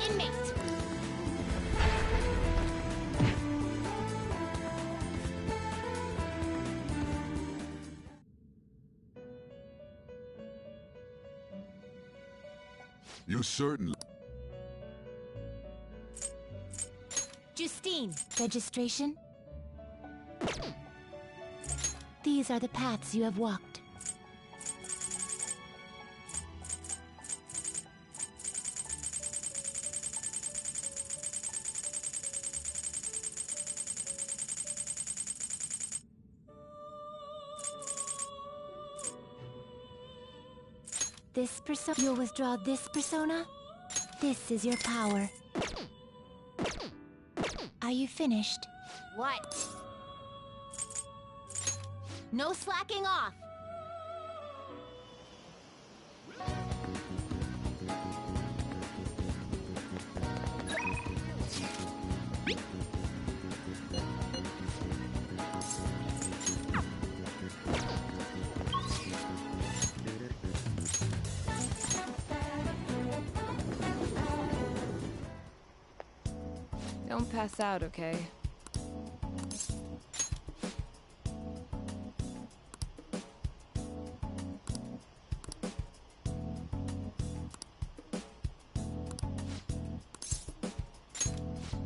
inmate. You certainly... Justine. Registration? These are the paths you have walked. This persona. You'll withdraw this persona? This is your power. Are you finished? What? No slacking off! Don't pass out, okay?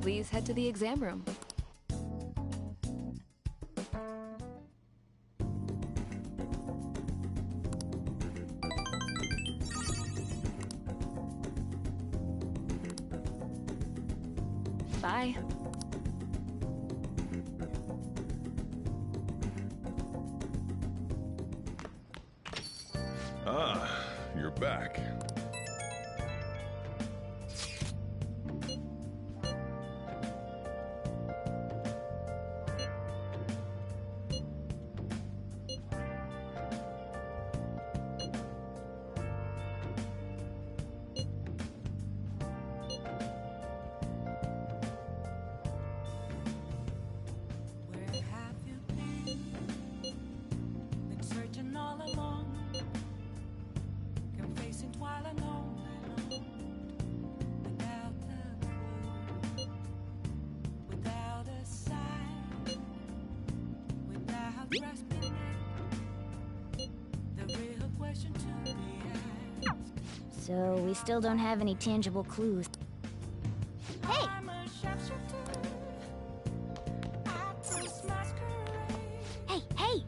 Please head to the exam room. Bye. Ah, you're back. So, we still don't have any tangible clues. Hey! Hey, hey!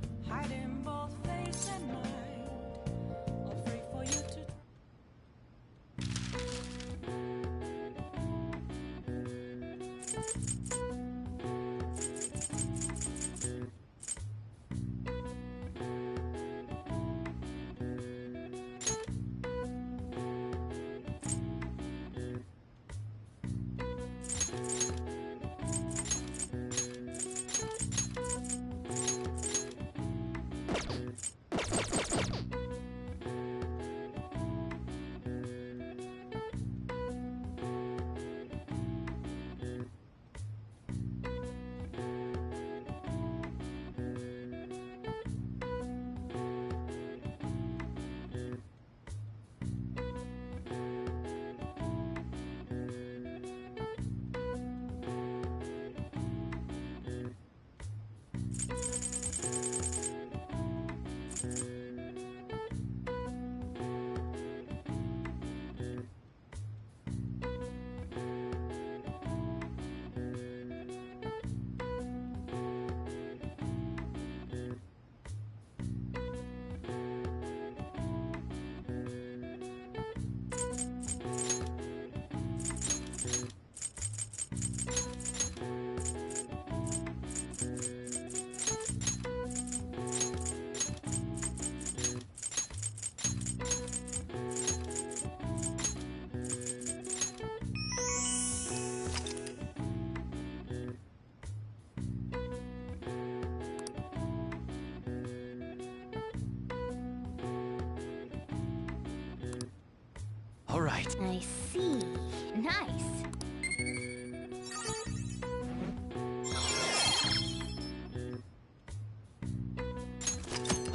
All right. I see. Nice.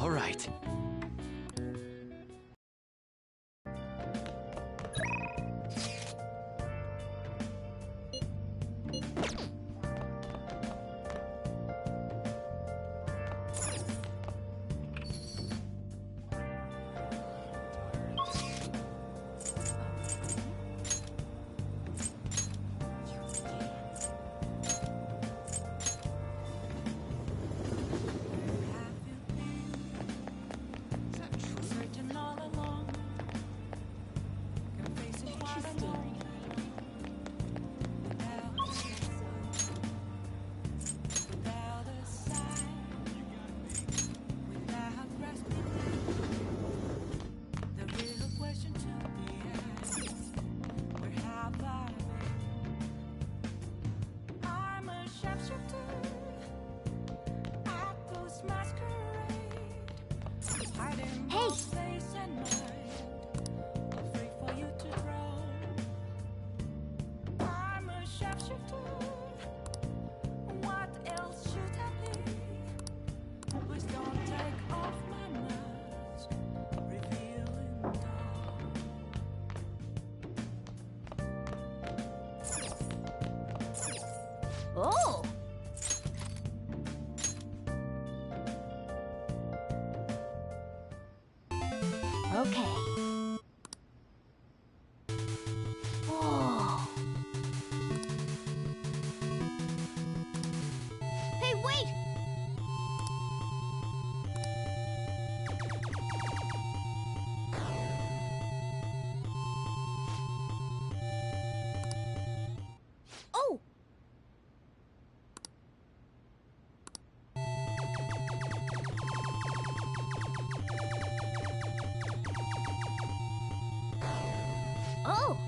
All right. interesting. Oh! Okay. Oh. Hey, wait! Oh! Oh!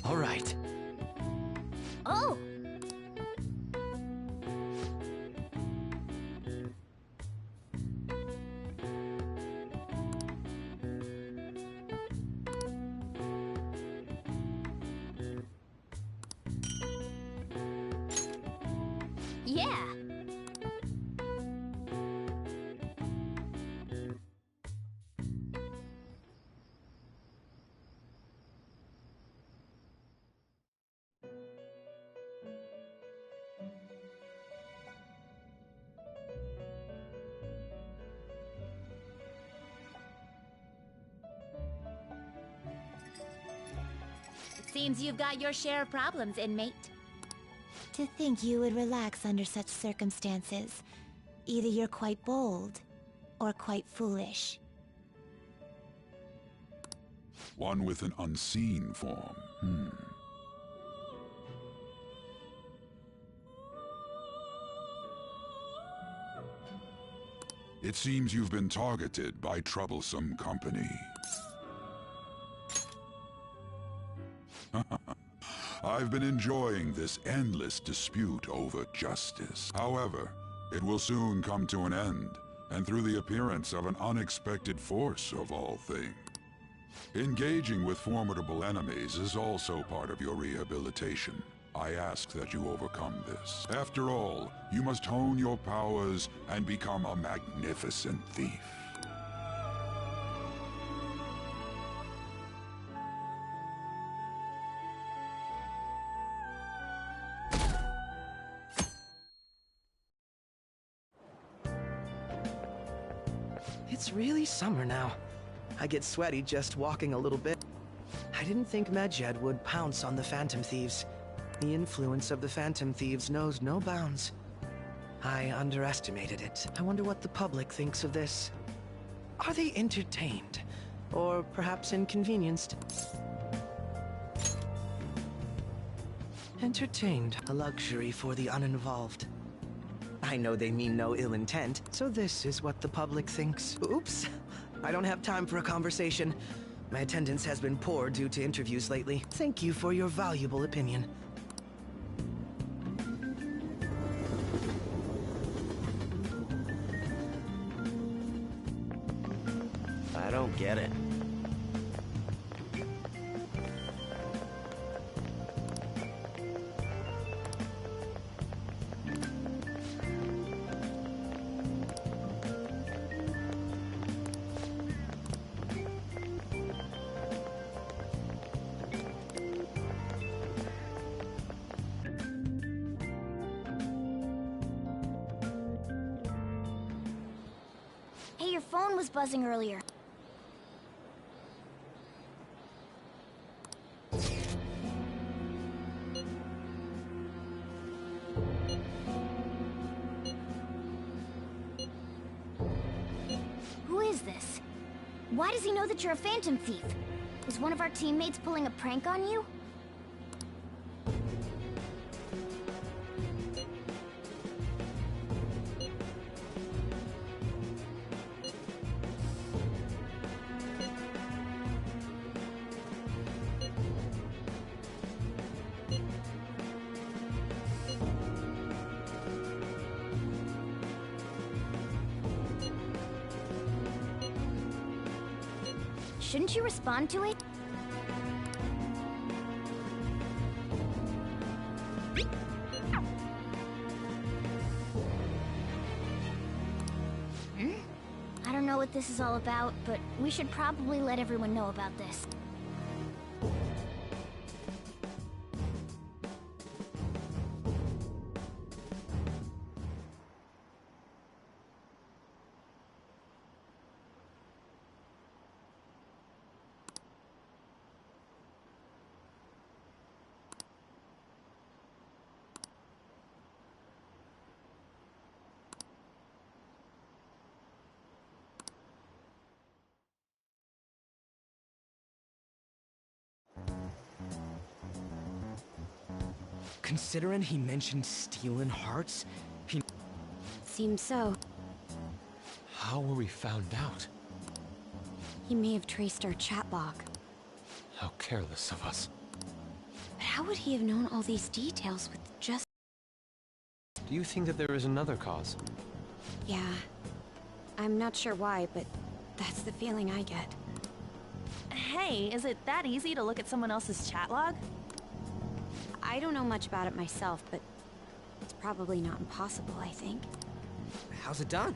All right. Oh! Yeah! Seems you've got your share of problems, inmate. To think you would relax under such circumstances. Either you're quite bold, or quite foolish. One with an unseen form. It seems you've been targeted by troublesome company. I've been enjoying this endless dispute over justice. However, it will soon come to an end, and through the appearance of an unexpected force of all things. Engaging with formidable enemies is also part of your rehabilitation. I ask that you overcome this. After all, you must hone your powers and become a magnificent thief. It's really summer now. I get sweaty just walking a little bit. I didn't think Medjed would pounce on the Phantom Thieves. The influence of the Phantom Thieves knows no bounds. I underestimated it. I wonder what the public thinks of this. Are they entertained? Or perhaps inconvenienced? Entertained, a luxury for the uninvolved. I know they mean no ill intent, so this is what the public thinks. Oops, I don't have time for a conversation. My attendance has been poor due to interviews lately. Thank you for your valuable opinion. I don't get it. Hey, your phone was buzzing earlier. Who is this? Why does he know that you're a phantom thief? Is one of our teammates pulling a prank on you? Shouldn't you respond to it? I don't know what this is all about, but we should probably let everyone know about this. Considering he mentioned stealing hearts, Seems so. How were we found out? He may have traced our chat log. How careless of us. But how would he have known all these details with just... Do you think that there is another cause? Yeah. I'm not sure why, but that's the feeling I get. Hey, is it that easy to look at someone else's chat log? I don't know much about it myself, but it's probably not impossible, I think. how's it done?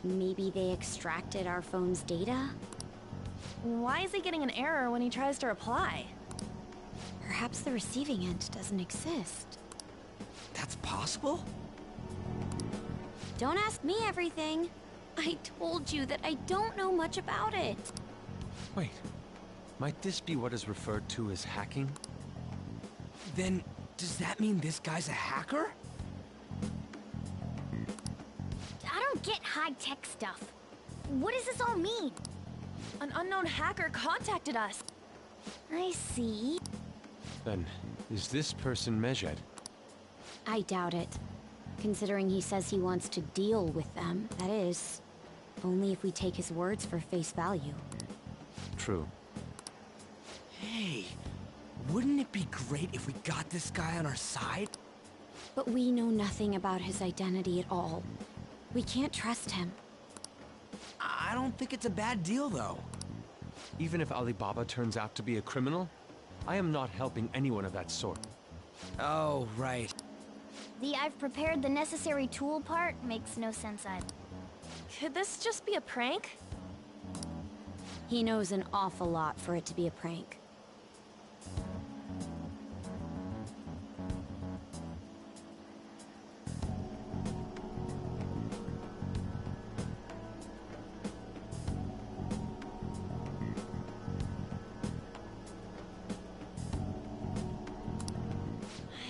Maybe they extracted our phone's data? Why is he getting an error when he tries to reply? Perhaps the receiving end doesn't exist. That's possible? Don't ask me everything. I told you that I don't know much about it. Wait, might this be what is referred to as hacking? Then, does that mean this guy's a hacker? I don't get high-tech stuff. What does this all mean? An unknown hacker contacted us. I see. Then, is this person Mejed? I doubt it. Considering he says he wants to deal with them, that is, only if we take his words for face value. True. Hey, wouldn't it be great if we got this guy on our side? But we know nothing about his identity at all. We can't trust him. I don't think it's a bad deal, though. Even if Alibaba turns out to be a criminal, I am not helping anyone of that sort. Oh, right. The "I've prepared the necessary tool" part makes no sense either. Could this just be a prank? He knows an awful lot for it to be a prank.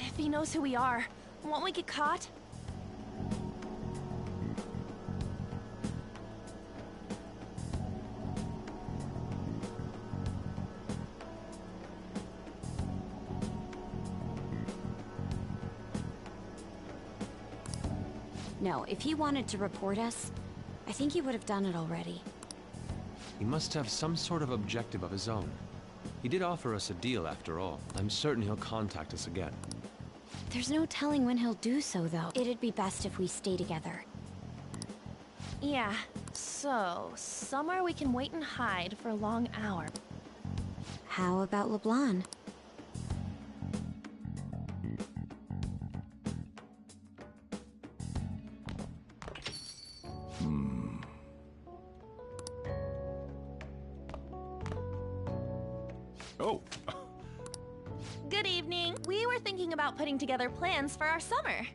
If he knows who we are, won't we get caught? No, if he wanted to report us, I think he would have done it already. He must have some sort of objective of his own. He did offer us a deal after all. I'm certain he'll contact us again. There's no telling when he'll do so, though. It'd be best if we stay together. Yeah, so somewhere we can wait and hide for a long hour. How about LeBlanc? Oh, Good evening. We were thinking about putting together plans for our summer.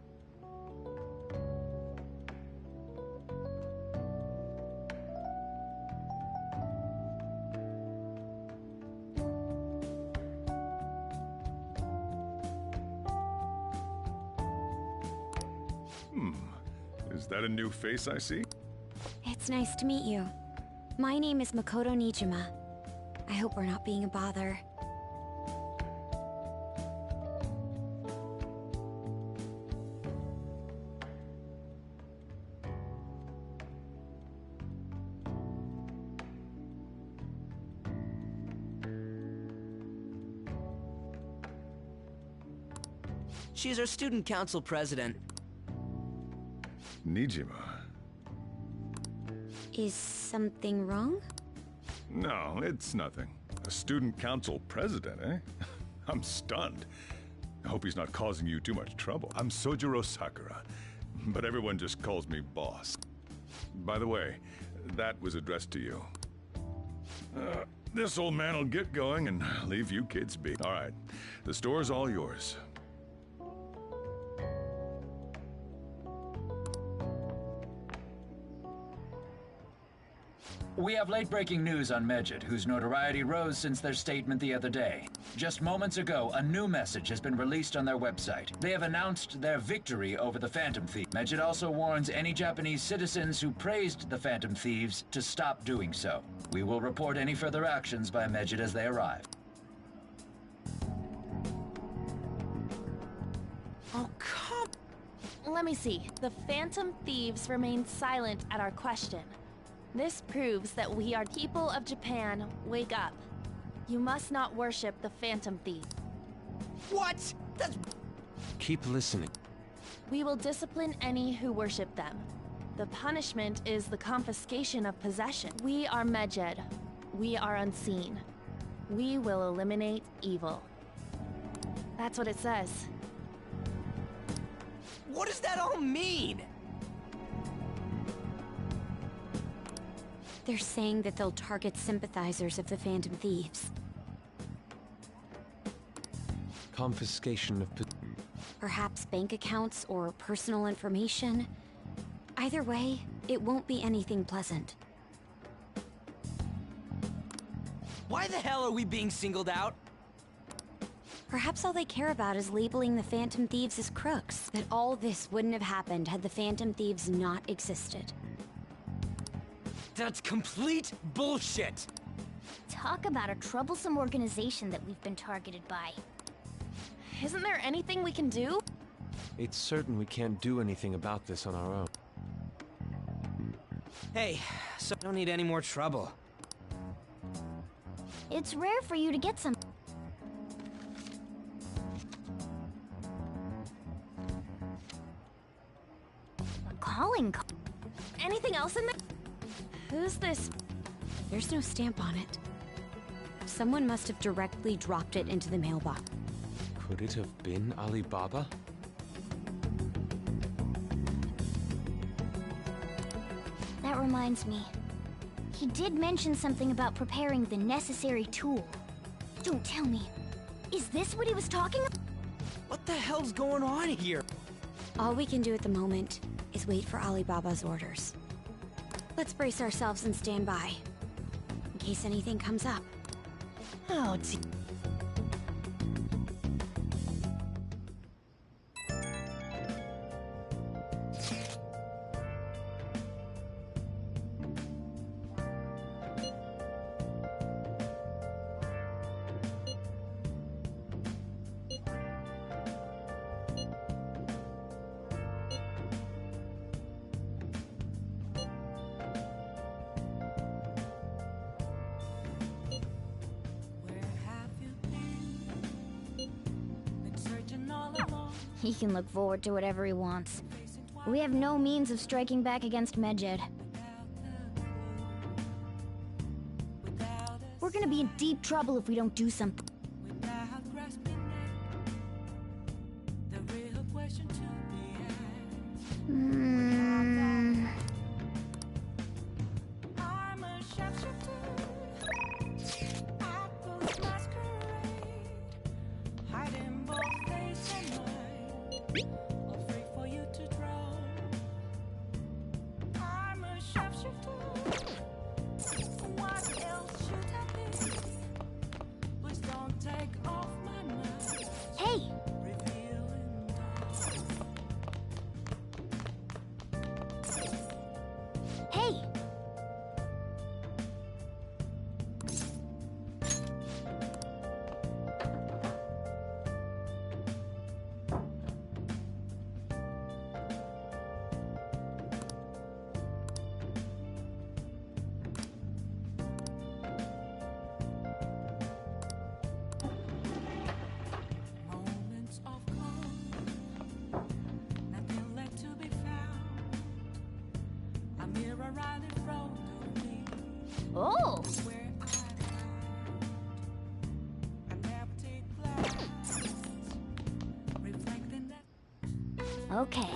Is that a new face I see? It's nice to meet you. My name is Makoto Nijima. I hope we're not being a bother. She's our student council president. Nijima. Is something wrong? No, it's nothing. A student council president, eh? I'm stunned. I hope he's not causing you too much trouble. I'm Sojiro Sakura, but everyone just calls me boss. By the way, that was addressed to you. This old man will get going and leave you kids be. All right, the store's all yours. We have late-breaking news on Medjed, whose notoriety rose since their statement the other day. Just moments ago, a new message has been released on their website. They have announced their victory over the Phantom Thieves. Medjed also warns any Japanese citizens who praised the Phantom Thieves to stop doing so. We will report any further actions by Medjed as they arrive. Oh, come... Let me see. The Phantom Thieves remained silent at our question. This proves that we are people of Japan. Wake up. You must not worship the Phantom Thief. What? That's... Keep listening. We will discipline any who worship them. The punishment is the confiscation of possession. We are Medjed. We are unseen. We will eliminate evil. That's what it says. What does that all mean? They're saying that they'll target sympathizers of the Phantom Thieves. Confiscation of... Perhaps bank accounts or personal information. Either way, it won't be anything pleasant. Why the hell are we being singled out? Perhaps all they care about is labeling the Phantom Thieves as crooks. That all this wouldn't have happened had the Phantom Thieves not existed. That's complete bullshit! Talk about a troublesome organization that we've been targeted by. Isn't there anything we can do? It's certain we can't do anything about this on our own. Hey, so don't need any more trouble. It's rare for you to get some... A calling card. Anything else in there? Who's this? There's no stamp on it. Someone must have directly dropped it into the mailbox. Could it have been Alibaba? That reminds me. He did mention something about preparing the necessary tool. Don't tell me. Is this what he was talking about? What the hell's going on here? All we can do at the moment is wait for Alibaba's orders. Let's brace ourselves and stand by, in case anything comes up. Oh, gee. He can look forward to whatever he wants. We have no means of striking back against Medjed. We're gonna be in deep trouble if we don't do something. Hey! Oh! Okay.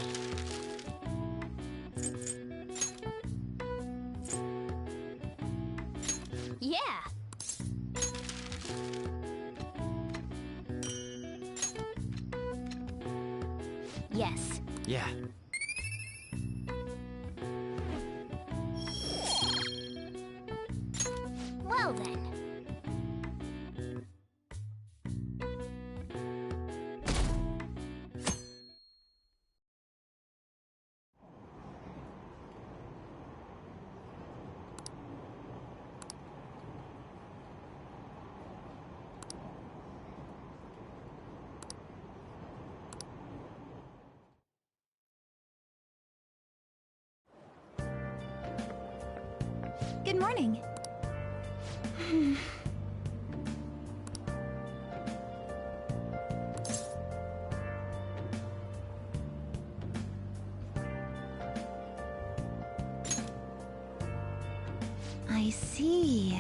Yeah! Yes. Yeah. Well then. Good morning. I see.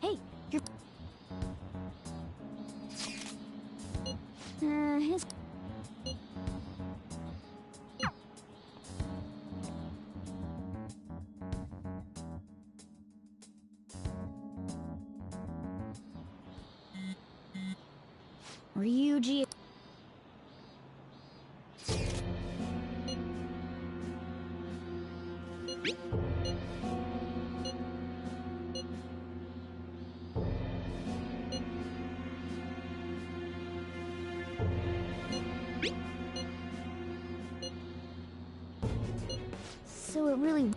Hey, you're... his... Ryuji... So it really...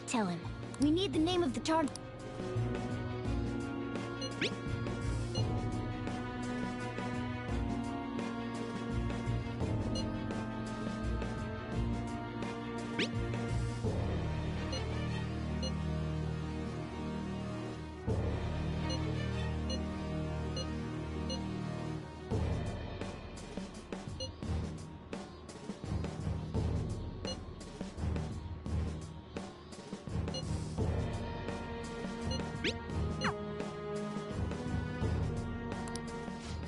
Tell him. We need the name of the target.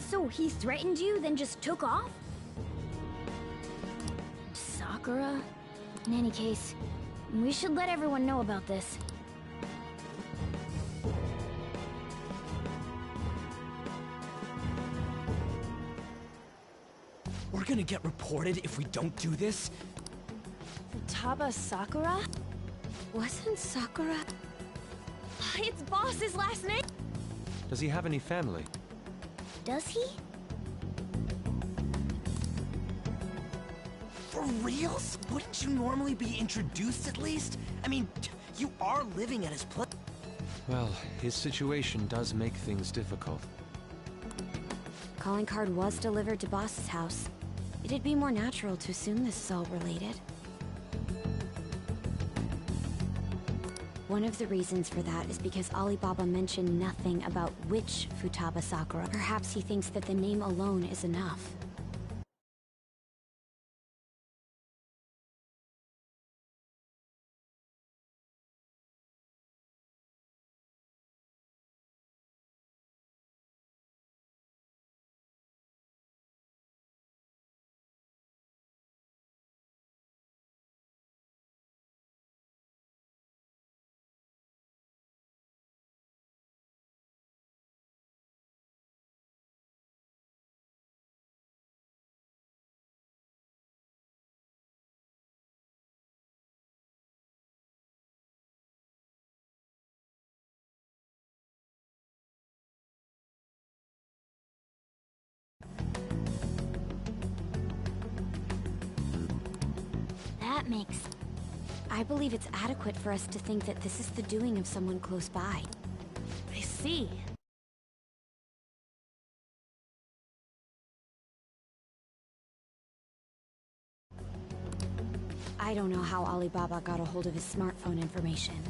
So he threatened you, then just took off? Sakura? In any case, we should let everyone know about this. We're gonna get reported if we don't do this? Futaba Sakura? Wasn't Sakura... It's Boss's last name! Does he have any family? Does he? For reals? Wouldn't you normally be introduced at least? I mean, you are living at his place. Well, his situation does make things difficult. Calling card was delivered to Boss's house. It'd be more natural to assume this is all related. One of the reasons for that is because Alibaba mentioned nothing about which Futaba Sakura. Perhaps he thinks that the name alone is enough. That makes... I believe it's adequate for us to think that this is the doing of someone close by. I see. I don't know how Alibaba got a hold of his smartphone information.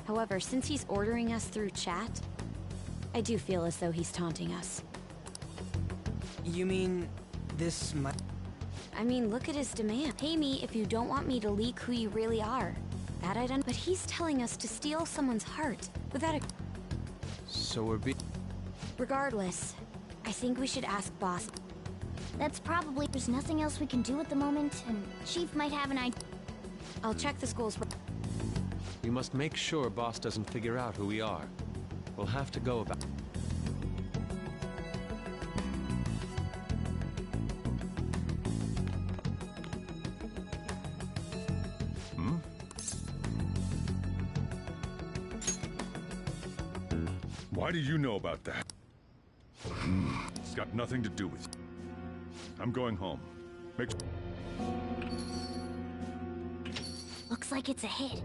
However, since he's ordering us through chat, I do feel as though he's taunting us. You mean this might... I mean, look at his demand. Pay me if you don't want me to leak who you really are. That I don't. But he's telling us to steal someone's heart without a... So we're Regardless, I think we should ask Boss. That's probably... There's nothing else we can do at the moment, and Chief might have an idea. I'll check the school's... We must make sure Boss doesn't figure out who we are. We'll have to go about... Why do you know about that? It's got nothing to do with you. I'm going home. Looks like it's a hit.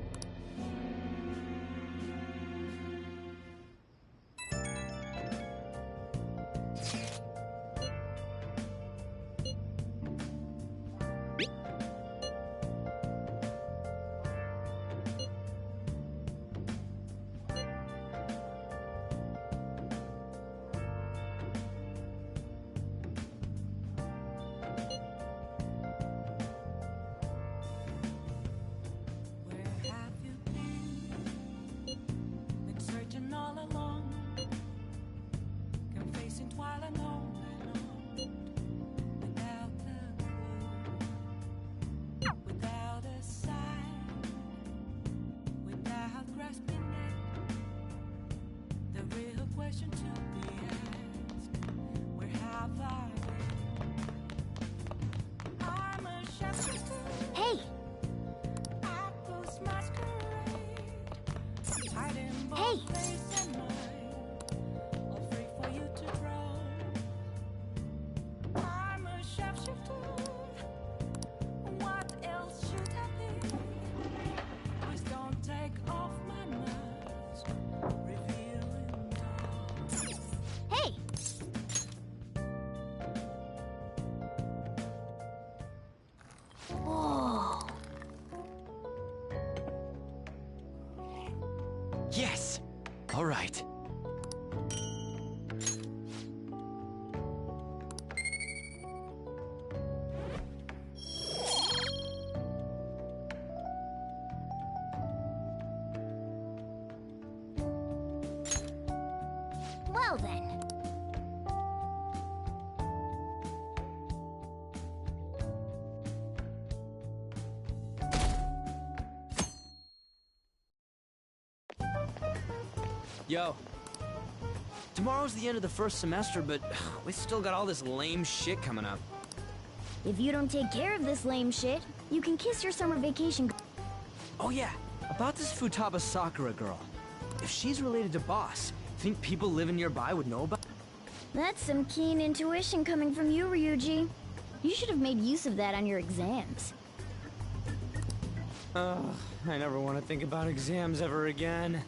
Hey! Hey! Hey! Whoa. Yes! All right. Well then. Yo. Tomorrow's the end of the first semester, but we still got all this lame shit coming up. If you don't take care of this lame shit, you can kiss your summer vacation. Oh yeah, about this Futaba Sakura girl. If she's related to Boss, think people living nearby would know about? That's some keen intuition coming from you, Ryuji. You should have made use of that on your exams. Ugh, I never want to think about exams ever again.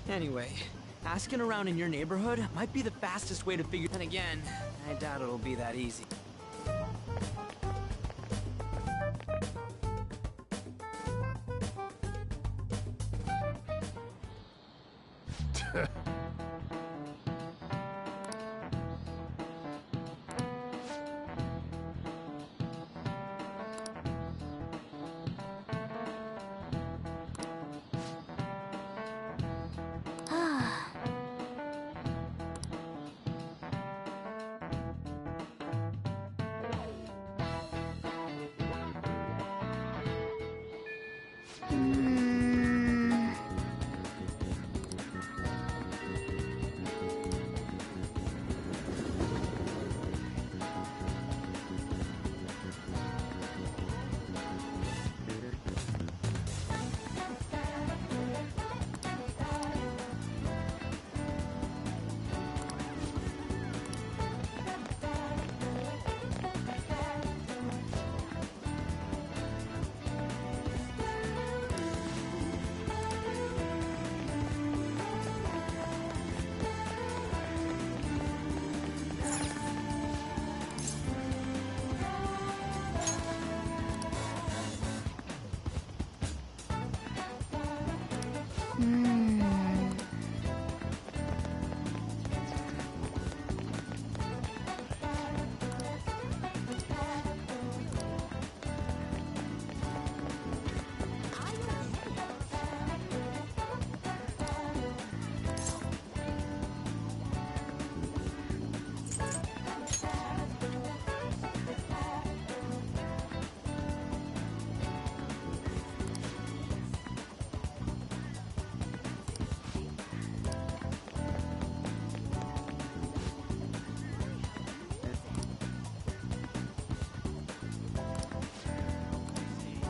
Anyway, asking around in your neighborhood might be the fastest way to figure... And again, I doubt it'll be that easy.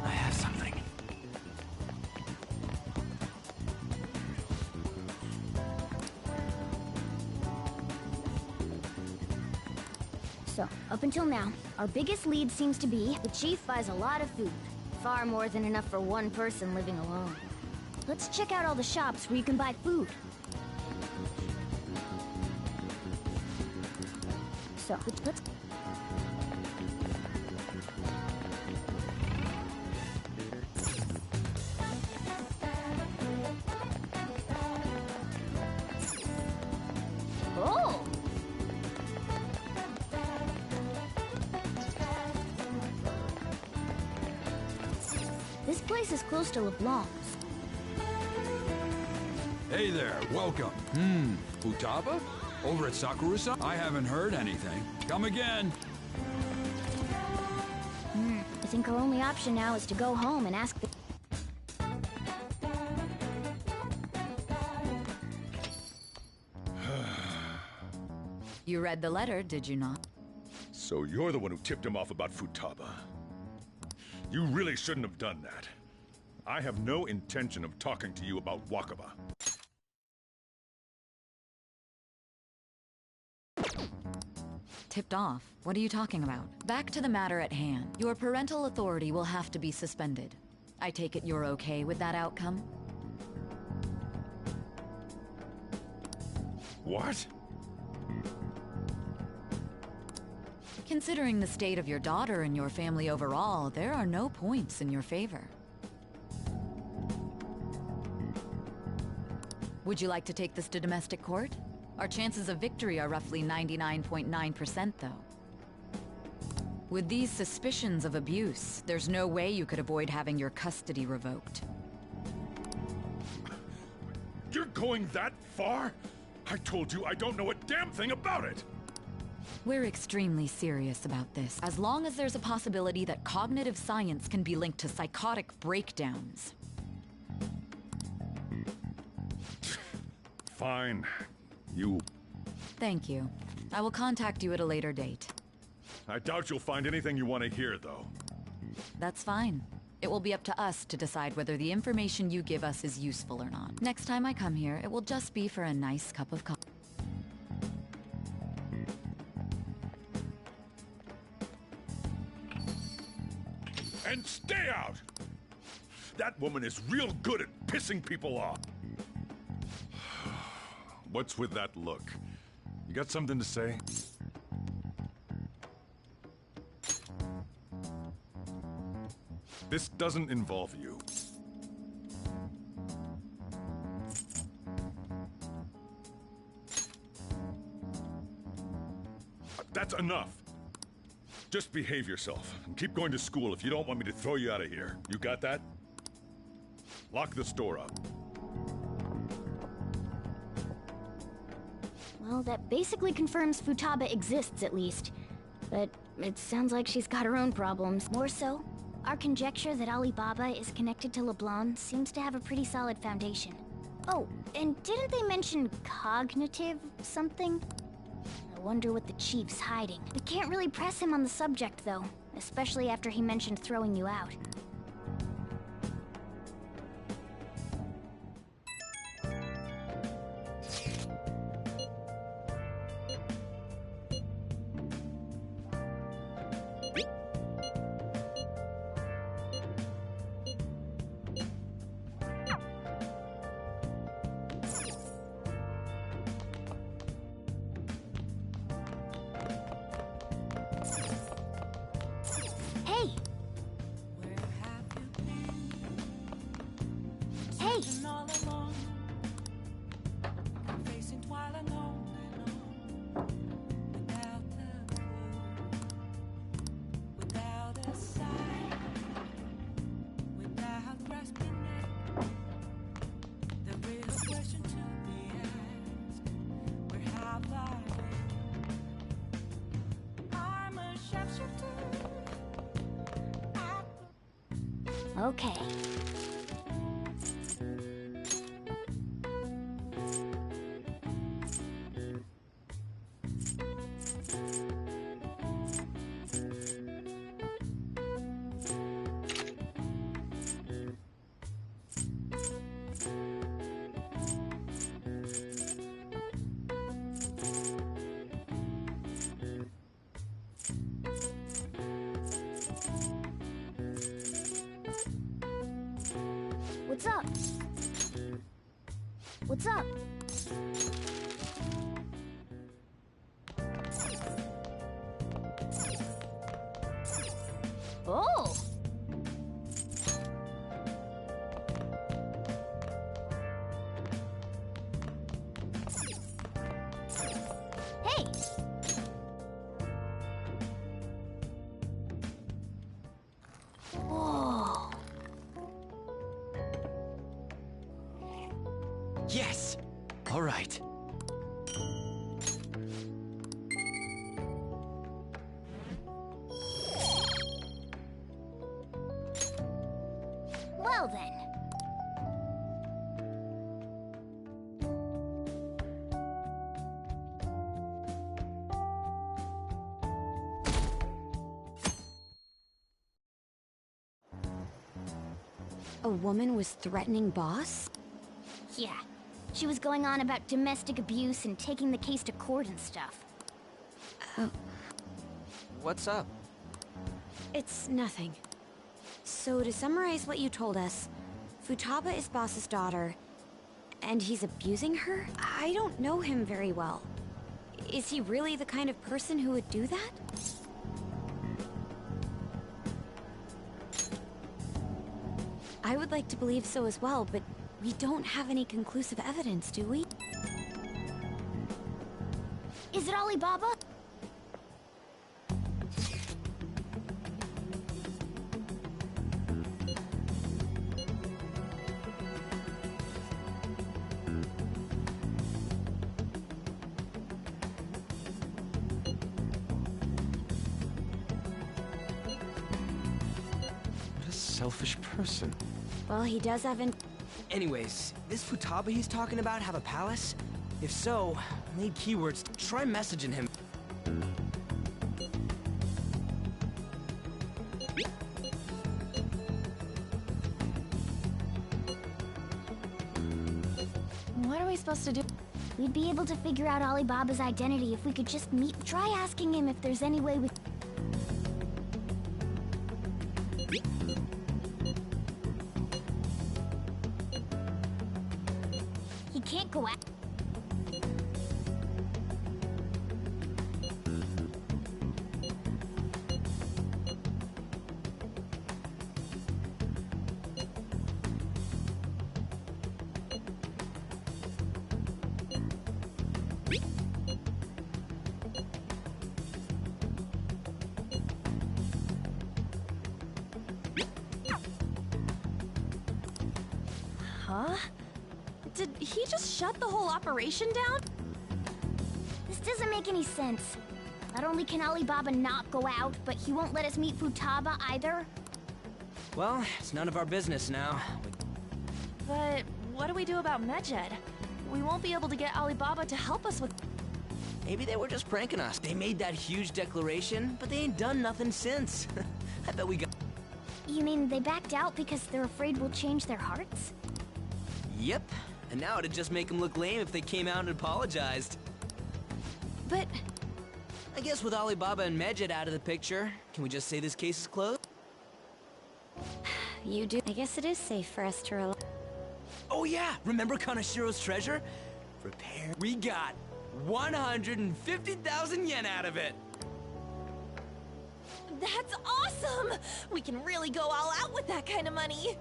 I have something. So, up until now, our biggest lead seems to be the chief buys a lot of food. Far more than enough for one person living alone. Let's check out all the shops where you can buy food. So, let's... Oh! This place is close to LeBlanc's. Hey there, welcome. Futaba? Over at Sakura-san? I haven't heard anything. Come again. I think our only option now is to go home and ask the... You read the letter, did you not? So you're the one who tipped him off about Futaba. You really shouldn't have done that. I have no intention of talking to you about Wakaba. Tipped off? What are you talking about? Back to the matter at hand. Your parental authority will have to be suspended. I take it you're okay with that outcome? What? Considering the state of your daughter and your family overall, there are no points in your favor. Would you like to take this to domestic court? Our chances of victory are roughly 99.9%, though. With these suspicions of abuse, there's no way you could avoid having your custody revoked. You're going that far? I told you I don't know a damn thing about it! We're extremely serious about this, as long as there's a possibility that cognitive science can be linked to psychotic breakdowns. Fine. You... Thank you. I will contact you at a later date. I doubt you'll find anything you want to hear, though. That's fine. It will be up to us to decide whether the information you give us is useful or not. Next time I come here, it will just be for a nice cup of coffee. And stay out! That woman is real good at pissing people off. What's with that look? You got something to say? This doesn't involve you. Enough. Just behave yourself and keep going to school if you don't want me to throw you out of here. You got that? Lock the store up. Well, that basically confirms Futaba exists, at least. But it sounds like she's got her own problems. More so, our conjecture that Alibaba is connected to LeBlanc seems to have a pretty solid foundation. Oh, and didn't they mention cognitive something? I wonder what the chief's hiding. We can't really press him on the subject, though, especially after he mentioned throwing you out. Okay. What's up? What's up? Oh! Hey! Whoa! Yes! All right. Well then. A woman was threatening Boss? Yeah. She was going on about domestic abuse and taking the case to court and stuff. What's up? It's nothing. So to summarize what you told us, Futaba is Boss's daughter, and he's abusing her? I don't know him very well. Is he really the kind of person who would do that? I would like to believe so as well, but we don't have any conclusive evidence, do we? Is it Alibaba? What a selfish person. Well, he does have an... Anyways, this Futaba he's talking about have a palace? If so, I need keywords. Try messaging him. What are we supposed to do? We'd be able to figure out Alibaba's identity if we could just meet. Try asking him if there's any way we... He can't go out. Huh? Did he just shut the whole operation down? This doesn't make any sense. Not only can Alibaba not go out, but he won't let us meet Futaba either. Well, it's none of our business now. But what do we do about Medjed? We won't be able to get Alibaba to help us with... Maybe they were just pranking us. They made that huge declaration, but they ain't done nothing since. I bet we got... You mean they backed out because they're afraid we'll change their hearts? Yep. And now it'd just make them look lame if they came out and apologized. But... I guess with Alibaba and Medjed out of the picture, can we just say this case is closed? You do. I guess it is safe for us to rely. Oh yeah! Remember Kanashiro's treasure? Repair. We got 150,000 yen out of it! That's awesome! We can really go all out with that kind of money!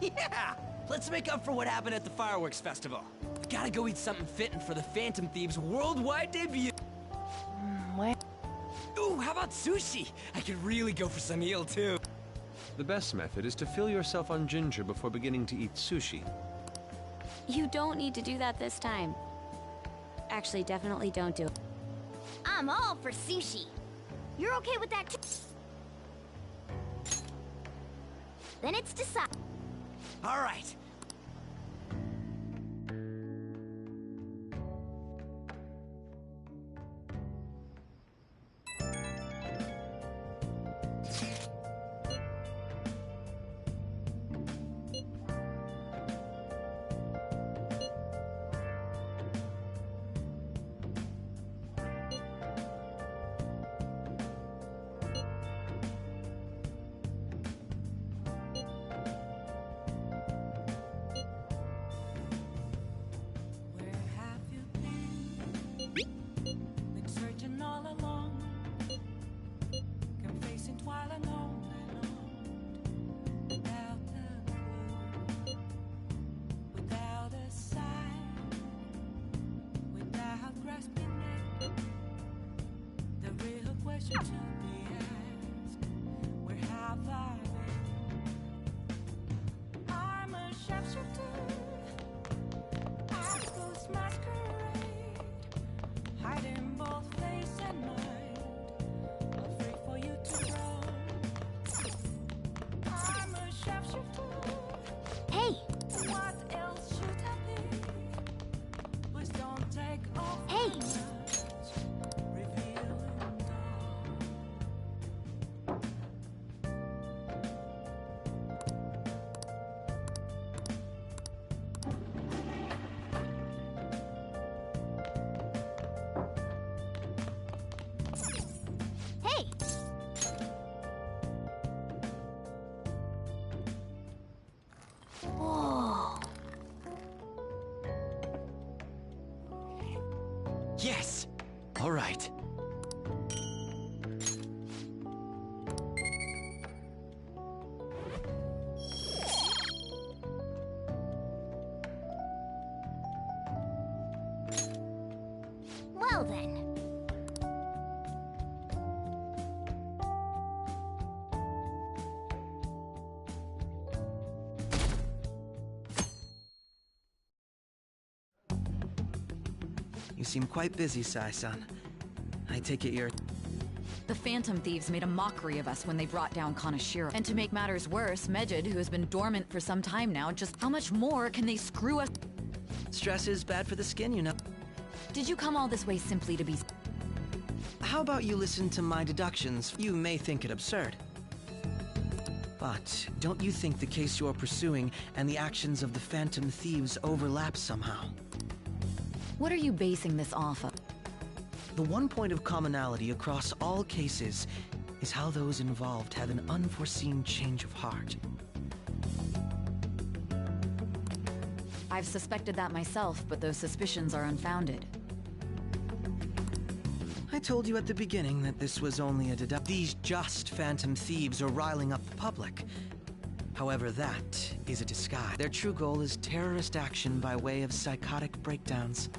Yeah! Let's make up for what happened at the fireworks festival. We gotta go eat something fitting for the Phantom Thieves' worldwide debut! Where? Ooh, how about sushi? I could really go for some eel, too. The best method is to fill yourself on ginger before beginning to eat sushi. You don't need to do that this time. Actually, definitely don't do it. I'm all for sushi. You're okay with that too? Then it's decided. All right. Yes! All right. Well then. You seem quite busy, Sai-san. I take it you're... The Phantom Thieves made a mockery of us when they brought down Kanashiro. And to make matters worse, Medjed, who has been dormant for some time now, just how much more can they screw us? Stress is bad for the skin, you know. Did you come all this way simply to be... How about you listen to my deductions? You may think it absurd. But don't you think the case you're pursuing and the actions of the Phantom Thieves overlap somehow? What are you basing this off of? The one point of commonality across all cases is how those involved have an unforeseen change of heart. I've suspected that myself, but those suspicions are unfounded. I told you at the beginning that this was only a deduction. These just Phantom Thieves are riling up the public. However, that is a disguise. Their true goal is terrorist action by way of psychotic breakdowns.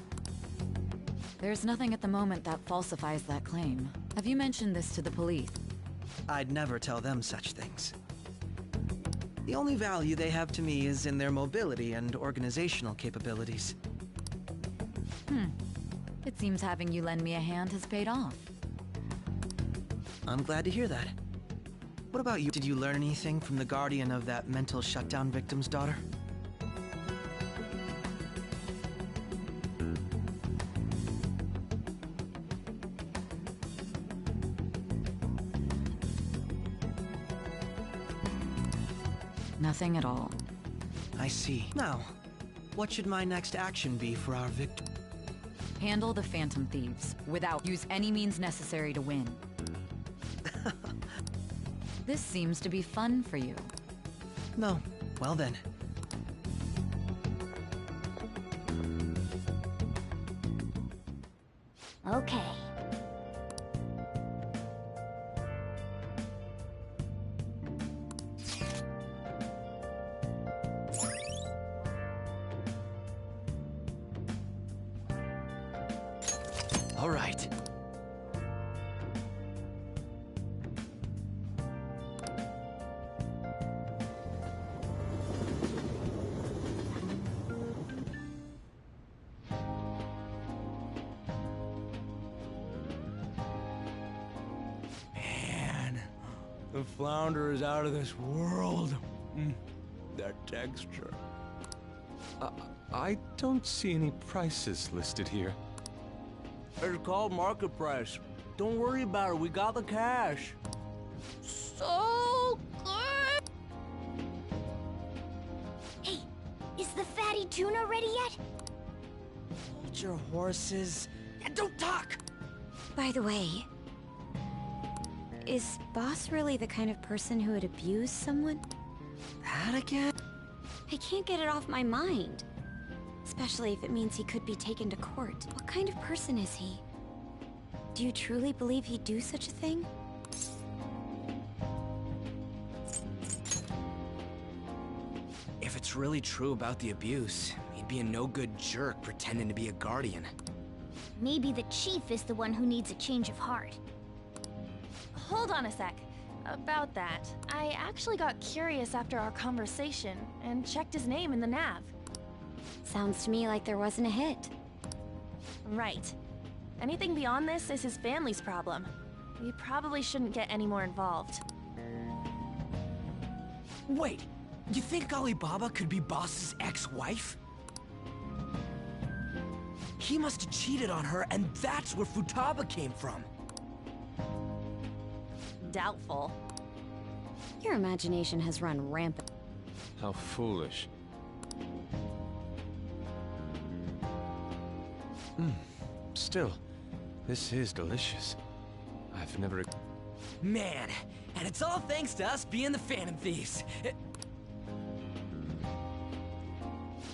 There's nothing at the moment that falsifies that claim. Have you mentioned this to the police? I'd never tell them such things. The only value they have to me is in their mobility and organizational capabilities. It seems having you lend me a hand has paid off. I'm glad to hear that. What about you? Did you learn anything from the guardian of that mental shutdown victim's daughter? Nothing at all. I see. Now, what should my next action be for our victim? Handle the Phantom Thieves, without use any means necessary to win. This seems to be fun for you. No. Well then. Okay. All right. Man, the flounder is out of this world. That texture. I don't see any prices listed here. It's called market price. Don't worry about it, we got the cash. So good! Hey, is the fatty tuna ready yet? Hold your horses. And don't talk! By the way, is Boss really the kind of person who would abuse someone? That again? I can't get it off my mind. Especially if it means he could be taken to court. What kind of person is he? Do you truly believe he'd do such a thing? If it's really true about the abuse, he'd be a no-good jerk pretending to be a guardian. Maybe the chief is the one who needs a change of heart. Hold on a sec. About that, I actually got curious after our conversation and checked his name in the nav. Sounds to me like there wasn't a hit. Right. Anything beyond this is his family's problem. We probably shouldn't get any more involved. Wait, you think Alibaba could be Boss's ex-wife? He must have cheated on her, and that's where Futaba came from. Doubtful. Your imagination has run rampant. How foolish. Still, this is delicious. I've never... Man, and it's all thanks to us being the Phantom Thieves.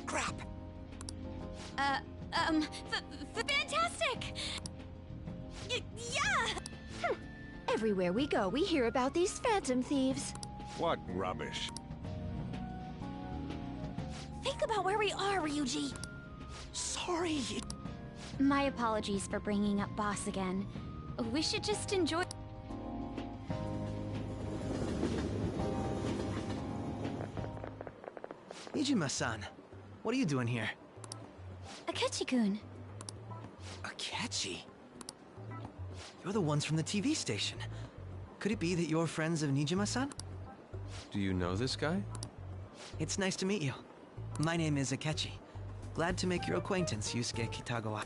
Crap! Fantastic! Yeah! Everywhere we go, we hear about these Phantom Thieves. What rubbish. Think about where we are, Ryuji. Sorry. My apologies for bringing up Boss again. We should just enjoy... Nijima-san, what are you doing here? Akechi-kun. Akechi? You're the ones from the TV station. Could it be that you're friends of Nijima-san? Do you know this guy? It's nice to meet you. My name is Akechi. Glad to make your acquaintance, Yusuke Kitagawa.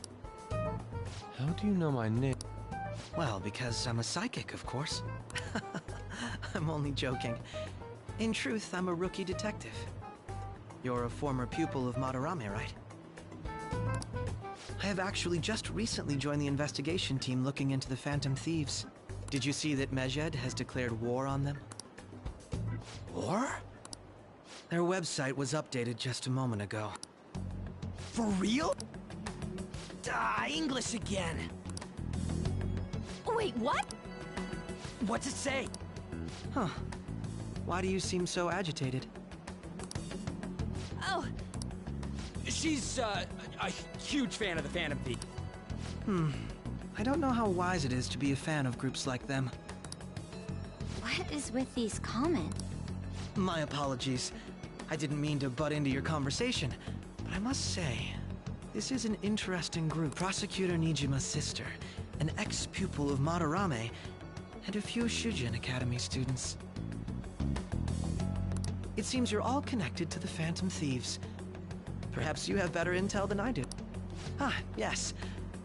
How do you know my name? Well, because I'm a psychic, of course. I'm only joking. In truth, I'm a rookie detective. You're a former pupil of Madarame, right? I have actually just recently joined the investigation team looking into the Phantom Thieves. Did you see that Medjed has declared war on them? War? Their website was updated just a moment ago. For real? English again. Wait, what? What's it say? Huh. Why do you seem so agitated? Oh, She's, a huge fan of the Phantom Thief. I don't know how wise it is to be a fan of groups like them. What is with these comments? My apologies. I didn't mean to butt into your conversation, but I must say, this is an interesting group. Prosecutor Nijima's sister, an ex-pupil of Madarame, and a few Shujin Academy students. It seems you're all connected to the Phantom Thieves. Perhaps you have better intel than I do. Ah, yes.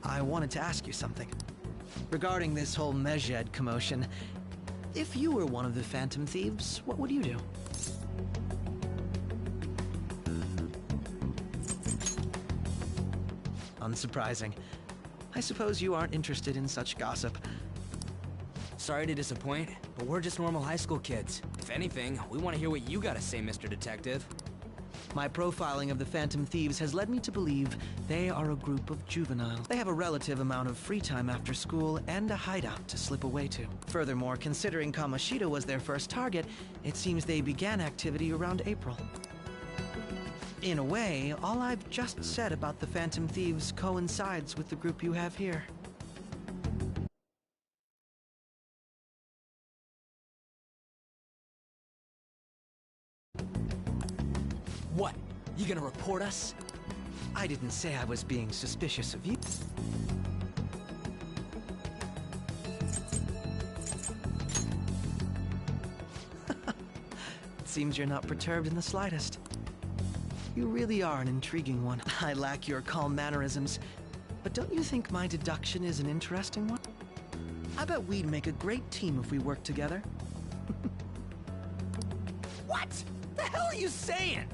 I wanted to ask you something. Regarding this whole Medjed commotion, if you were one of the Phantom Thieves, what would you do? Unsurprising. I suppose you aren't interested in such gossip. Sorry to disappoint, but we're just normal high school kids. If anything, we want to hear what you gotta say, Mr. Detective. My profiling of the Phantom Thieves has led me to believe they are a group of juveniles. They have a relative amount of free time after school and a hideout to slip away to. Furthermore, considering Kamoshida was their first target, it seems they began activity around April. In a way, all I've just said about the Phantom Thieves coincides with the group you have here. What? You gonna report us? I didn't say I was being suspicious of you. It seems you're not perturbed in the slightest. You really are an intriguing one. I lack your calm mannerisms, but don't you think my deduction is an interesting one? I bet we'd make a great team if we worked together. What? The hell are you saying?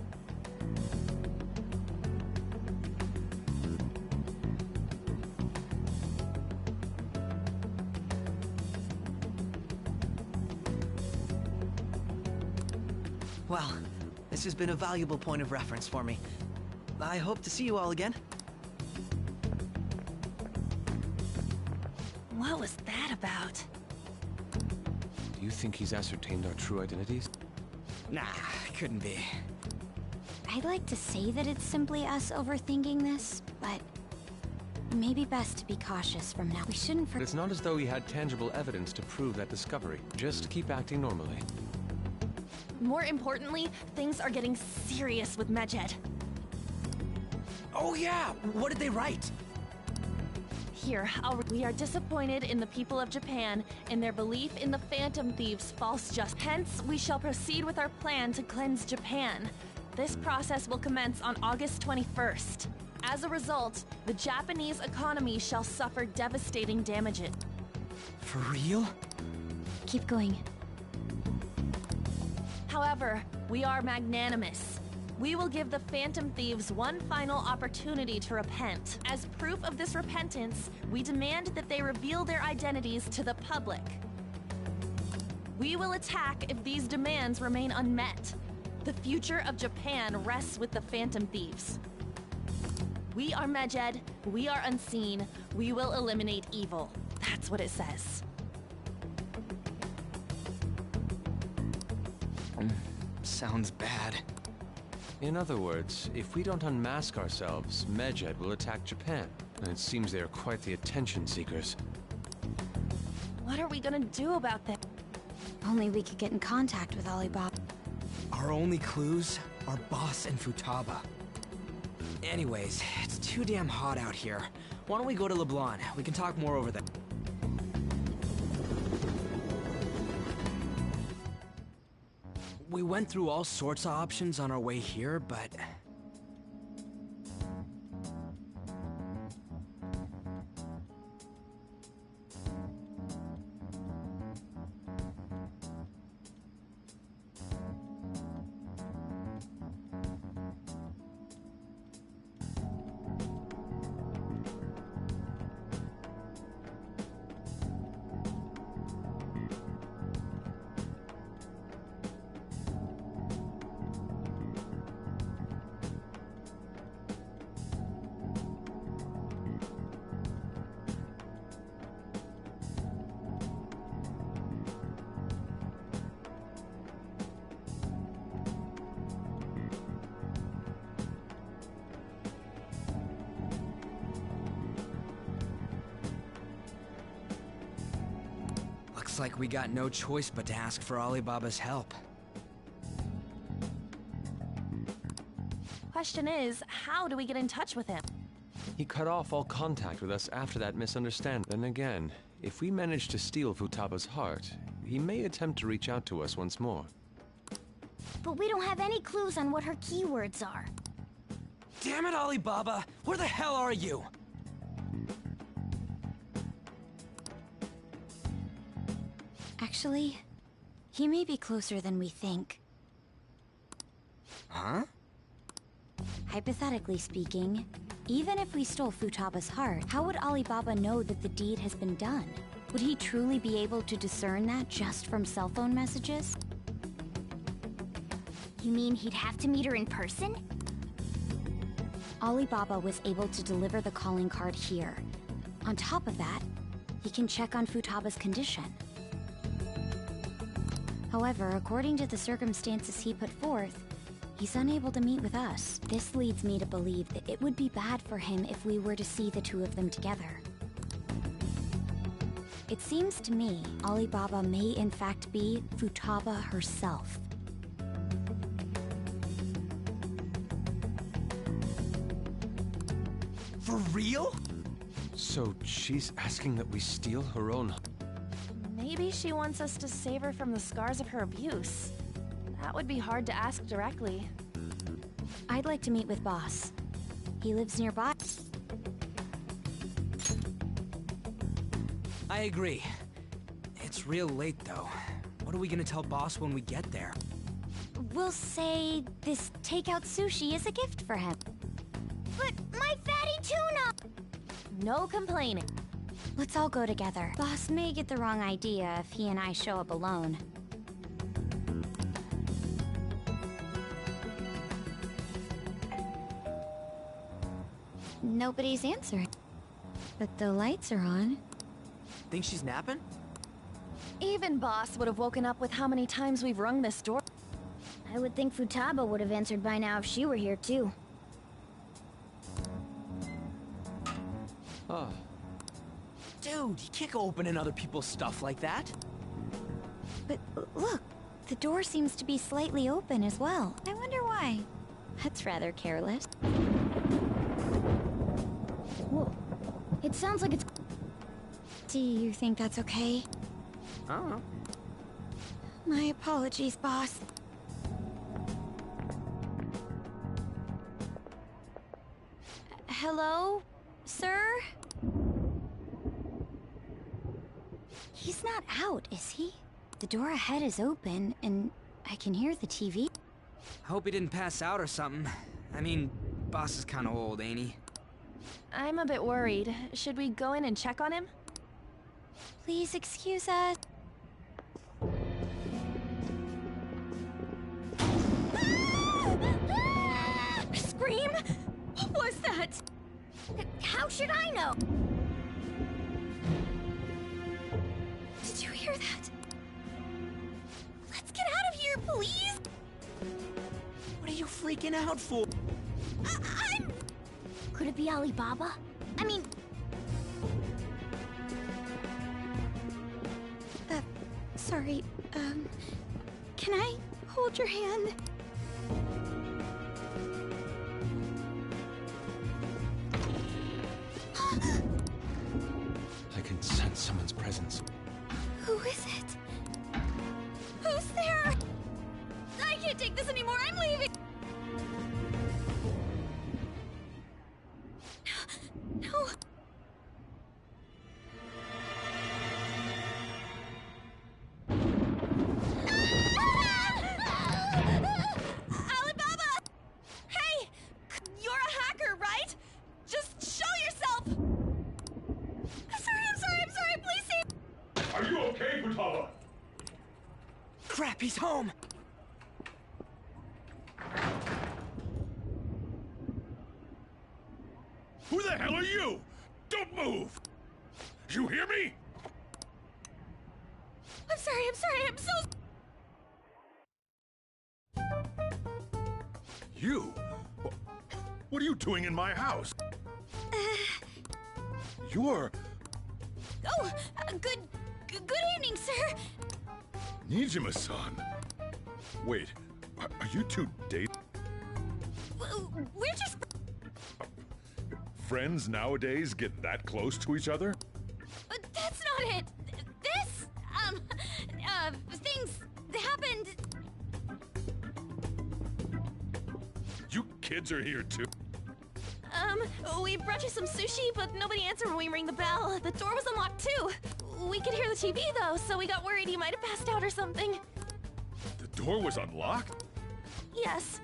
Well, this has been a valuable point of reference for me. I hope to see you all again. What was that about? Do you think he's ascertained our true identities? Nah, couldn't be. I'd like to say that it's simply us overthinking this, but maybe best to be cautious from now. We shouldn't But it's not as though he had tangible evidence to prove that discovery. Just keep acting normally. More importantly, things are getting serious with Medjed. Oh yeah! What did they write? Here, we are disappointed in the people of Japan in their belief in the Phantom Thieves' false justice. Hence, we shall proceed with our plan to cleanse Japan. This process will commence on August 21st. As a result, the Japanese economy shall suffer devastating damages. For real? Keep going. However, we are magnanimous. We will give the Phantom Thieves one final opportunity to repent. As proof of this repentance, we demand that they reveal their identities to the public. We will attack if these demands remain unmet. The future of Japan rests with the Phantom Thieves. We are Medjed, we are unseen, we will eliminate evil. That's what it says. Sounds bad. In other words, if we don't unmask ourselves, Medjed will attack Japan. And it seems they are quite the attention seekers. What are we gonna do about that? Only we could get in contact with Alibaba. Our only clues are Boss and Futaba. Anyways, it's too damn hot out here. Why don't we go to LeBlanc? We can talk more over there. We went through all sorts of options on our way here, but... Looks like we got no choice but to ask for Alibaba's help. Question is, how do we get in touch with him? He cut off all contact with us after that misunderstanding. Then again, if we manage to steal Futaba's heart, he may attempt to reach out to us once more. But we don't have any clues on what her keywords are. Damn it, Alibaba! Where the hell are you? Actually, he may be closer than we think. Huh? Hypothetically speaking, even if we stole Futaba's heart, how would Alibaba know that the deed has been done? Would he truly be able to discern that just from cell phone messages? You mean he'd have to meet her in person? Alibaba was able to deliver the calling card here. On top of that, he can check on Futaba's condition. However, according to the circumstances he put forth, he's unable to meet with us. This leads me to believe that it would be bad for him if we were to see the two of them together. It seems to me Alibaba may in fact be Futaba herself. For real? So she's asking that we steal her own... Maybe she wants us to save her from the scars of her abuse. That would be hard to ask directly. I'd like to meet with Boss. He lives nearby. I agree. It's real late, though. What are we gonna tell Boss when we get there? We'll say this takeout sushi is a gift for him. But my fatty tuna! No complaining. Let's all go together. Boss may get the wrong idea if he and I show up alone. Nobody's answering. But the lights are on. Think she's napping? Even Boss would have woken up with how many times we've rung this door. I would think Futaba would have answered by now if she were here too. Ah. Dude, you can't go opening other people's stuff like that. But look, the door seems to be slightly open as well. I wonder why. That's rather careless. Whoa. It sounds like it's... Do you think that's okay? I don't know. My apologies, Boss. Hello, sir? He's not out, is he? The door ahead is open, and I can hear the TV. I hope he didn't pass out or something. I mean, Boss is kinda old, ain't he? I'm a bit worried. Should we go in and check on him? Please excuse us. Scream? What was that? How should I know? Did you hear that? Let's get out of here, please! What are you freaking out for? I'm... Could it be Alibaba? I mean... Sorry, can I hold your hand? I can sense someone's presence. Who is it? Who's there? I can't take this anymore, I'm leaving! No. Alibaba! Hey! You're a hacker, right? Just show yourself! I'm sorry, please see... Are you okay, Futaba? Crap, he's home! Who the hell are you? Don't move! You hear me? I'm sorry, I'm so... You? What are you doing in my house? You're... Oh, good evening, sir. Nijima-san. Wait, are you two dating? friends nowadays get that close to each other? That's not it! This, things happened. You kids are here too? We brought you some sushi, but nobody answered when we rang the bell. The door was unlocked too. We could hear the TV though, so we got worried you might have passed out or something. The door was unlocked? Yes.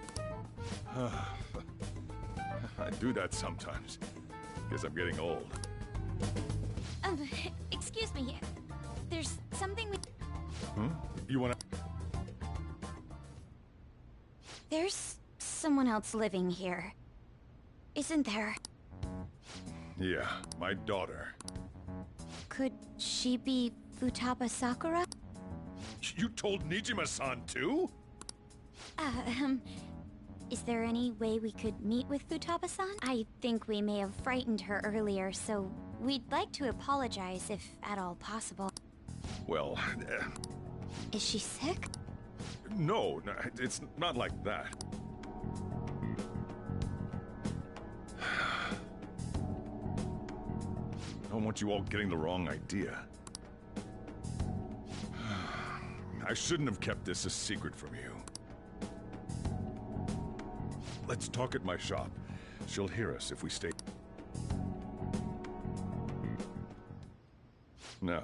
I do that sometimes. Guess I'm getting old. Excuse me. There's something we... Huh? You wanna... There's someone else living here. Isn't there? Yeah, my daughter. Could she be Futaba Sakura? You told Nijima-san too? Is there any way we could meet with Futaba-san? I think we may have frightened her earlier, so we'd like to apologize if at all possible. Well, Is she sick? no, it's not like that. I don't want you all getting the wrong idea. I shouldn't have kept this a secret from you. Let's talk at my shop. She'll hear us if we stay. Now,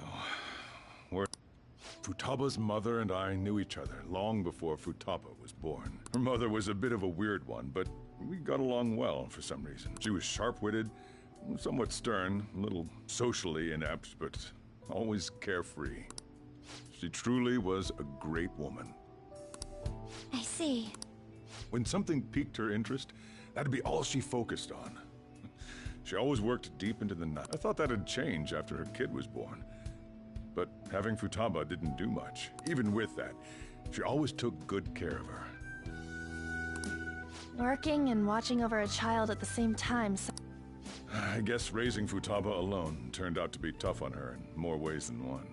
Futaba's mother and I knew each other long before Futaba was born. Her mother was a bit of a weird one, but we got along well for some reason. She was sharp-witted, somewhat stern, a little socially inept, but always carefree. She truly was a great woman. I see. When something piqued her interest, that'd be all she focused on. She always worked deep into the night. I thought that'd change after her kid was born. But having Futaba didn't do much. Even with that, she always took good care of her. Working and watching over a child at the same time. I guess raising Futaba alone turned out to be tough on her in more ways than one.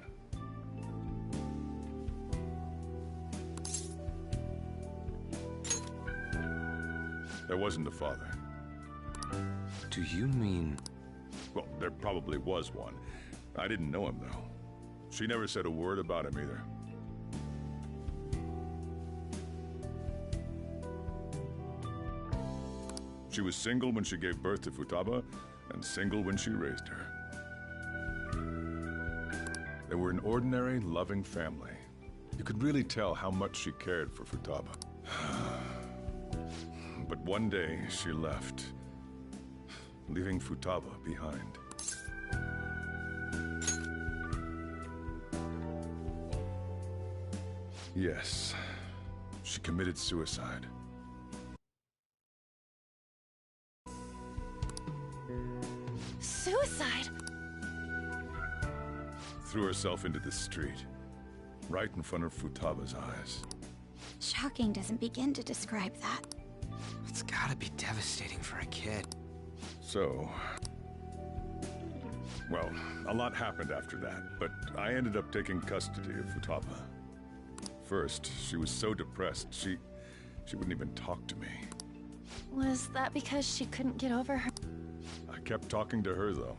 There wasn't a father. Do you mean... Well, there probably was one. I didn't know him, though. She never said a word about him either. She was single when she gave birth to Futaba, and single when she raised her. They were an ordinary, loving family. You could really tell how much she cared for Futaba. But one day, she left, leaving Futaba behind. Yes, she committed suicide. Suicide? Threw herself into the street, right in front of Futaba's eyes. Shocking doesn't begin to describe that. It's gotta be devastating for a kid. So... well, a lot happened after that, but I ended up taking custody of Futaba. First, she was so depressed, she wouldn't even talk to me. Was that because she couldn't get over her? I kept talking to her, though,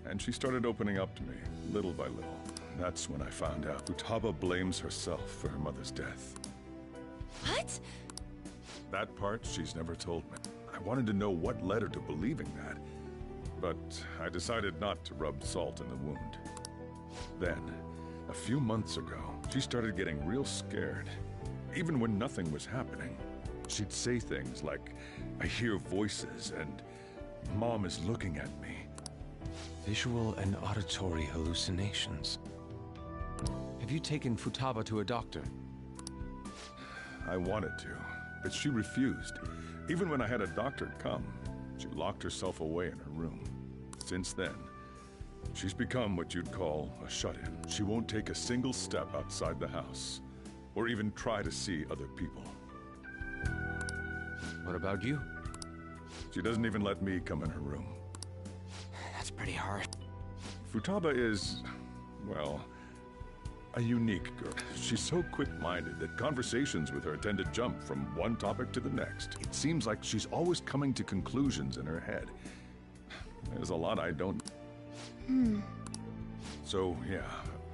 and she started opening up to me, little by little. That's when I found out Futaba blames herself for her mother's death. What? That part she's never told me. I wanted to know what led her to believing that, but I decided not to rub salt in the wound. Then, a few months ago, she started getting real scared. Even when nothing was happening, she'd say things like, "I hear voices," and "Mom is looking at me." Visual and auditory hallucinations. Have you taken Futaba to a doctor? I wanted to, but she refused. Even when I had a doctor come, she locked herself away in her room. Since then, she's become what you'd call a shut-in. She won't take a single step outside the house, or even try to see other people. What about you? She doesn't even let me come in her room. That's pretty hard. Futaba is, well, a unique girl. She's so quick-minded that conversations with her tend to jump from one topic to the next. It seems like she's always coming to conclusions in her head. There's a lot I don't... So, yeah,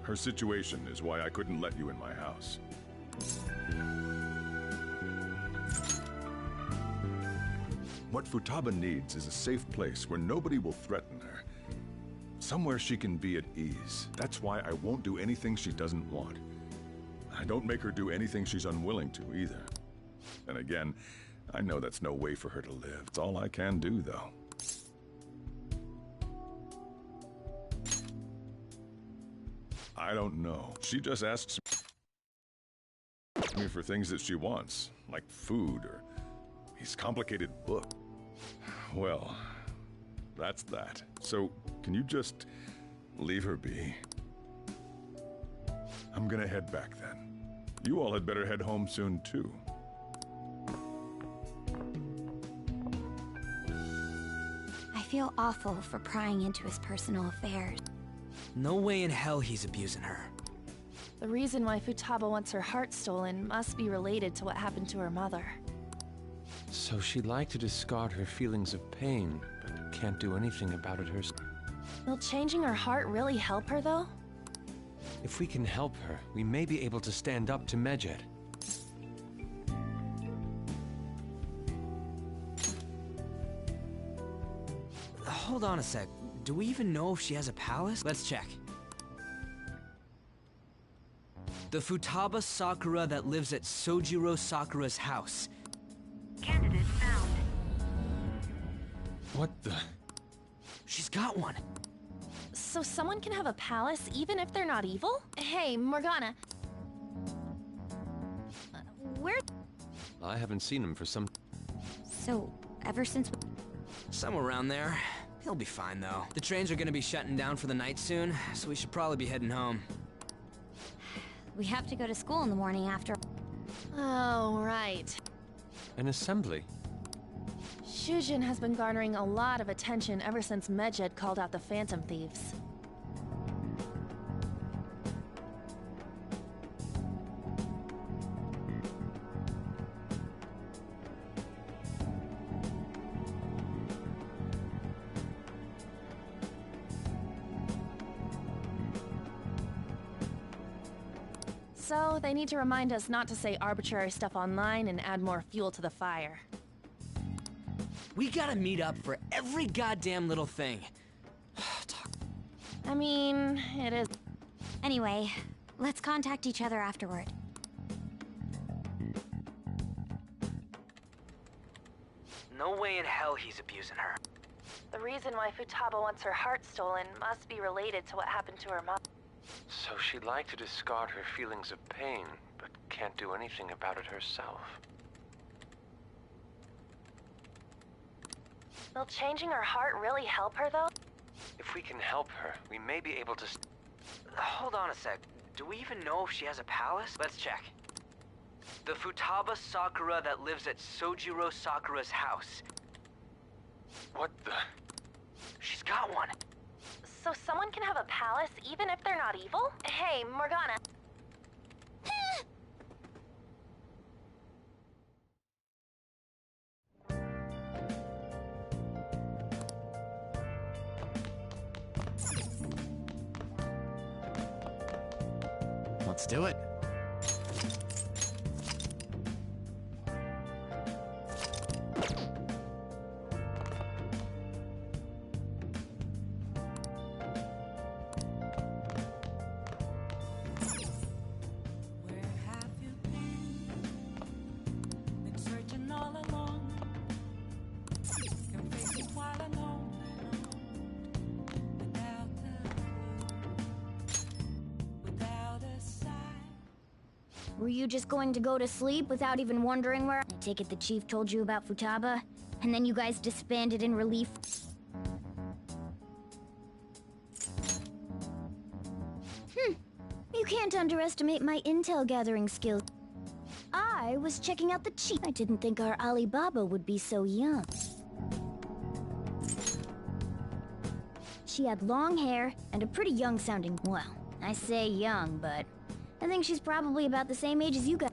her situation is why I couldn't let you in my house. What Futaba needs is a safe place where nobody will threaten her. Somewhere she can be at ease. That's why I won't do anything she doesn't want. I don't make her do anything she's unwilling to, either. And again, I know that's no way for her to live. It's all I can do, though. I don't know. She just asks me for things that she wants, like food or these complicated books. Well, that's that. So, can you just leave her be? I'm gonna head back then. You all had better head home soon, too. I feel awful for prying into his personal affairs. No way in hell he's abusing her. The reason why Futaba wants her heart stolen must be related to what happened to her mother. So she'd like to discard her feelings of pain, but can't do anything about it herself. Will changing her heart really help her, though? If we can help her, we may be able to stand up to Medjed. Hold on a sec. Do we even know if she has a palace? Let's check. The Futaba Sakura that lives at Sojiro Sakura's house. Candidate found. What the? She's got one. So someone can have a palace even if they're not evil? Hey, Morgana. Where? I haven't seen him for some... So, ever since... Somewhere around there. He'll be fine, though. The trains are gonna be shutting down for the night soon, so we should probably be heading home. We have to go to school in the morning after... Oh, right. An assembly? Shujin has been garnering a lot of attention ever since Medjed called out the Phantom Thieves. So, they need to remind us not to say arbitrary stuff online and add more fuel to the fire. We gotta meet up for every goddamn little thing. I mean, it is... Anyway, let's contact each other afterward. No way in hell he's abusing her. The reason why Futaba wants her heart stolen must be related to what happened to her mother. So she'd like to discard her feelings of pain, but can't do anything about it herself. Will changing her heart really help her, though? If we can help her, we may be able to... Hold on a sec. Do we even know if she has a palace? Let's check. The Futaba Sakura that lives at Sojiro Sakura's house. What the? She's got one. So someone can have a palace even if they're not evil? Hey, Morgana. Let's do it. Were you just going to go to sleep without even wondering where? I take it the chief told you about Futaba, and then you guys disbanded in relief? You can't underestimate my intel gathering skills. I was checking out the chief. I didn't think our Alibaba would be so young. She had long hair and a pretty young sounding... Well, I say young, but I think she's probably about the same age as you guys.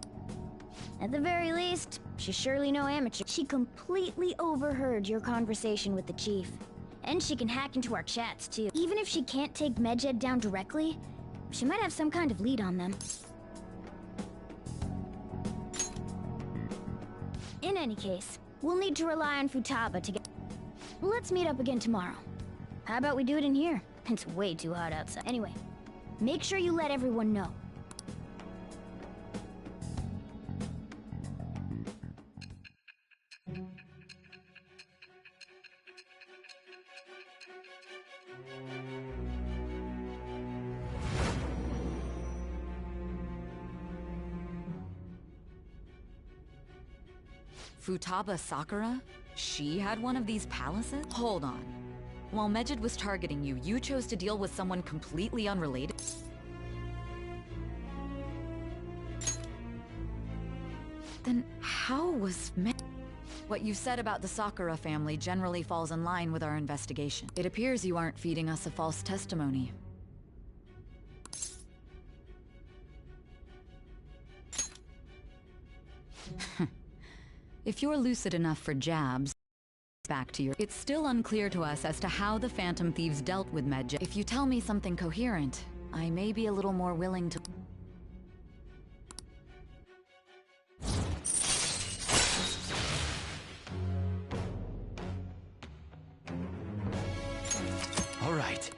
At the very least, she's surely no amateur. She completely overheard your conversation with the chief. And she can hack into our chats, too. Even if she can't take Medjed down directly, she might have some kind of lead on them. In any case, we'll need to rely on Futaba to get... Let's meet up again tomorrow. How about we do it in here? It's way too hot outside. Anyway, make sure you let everyone know. Futaba Sakura? She had one of these palaces? Hold on. While Medjed was targeting you, you chose to deal with someone completely unrelated? Then how was What you said about the Sakura family generally falls in line with our investigation. It appears you aren't feeding us a false testimony. If you're lucid enough for jabs, back to your... It's still unclear to us as to how the Phantom Thieves dealt with Medjed. If you tell me something coherent, I may be a little more willing to... All right.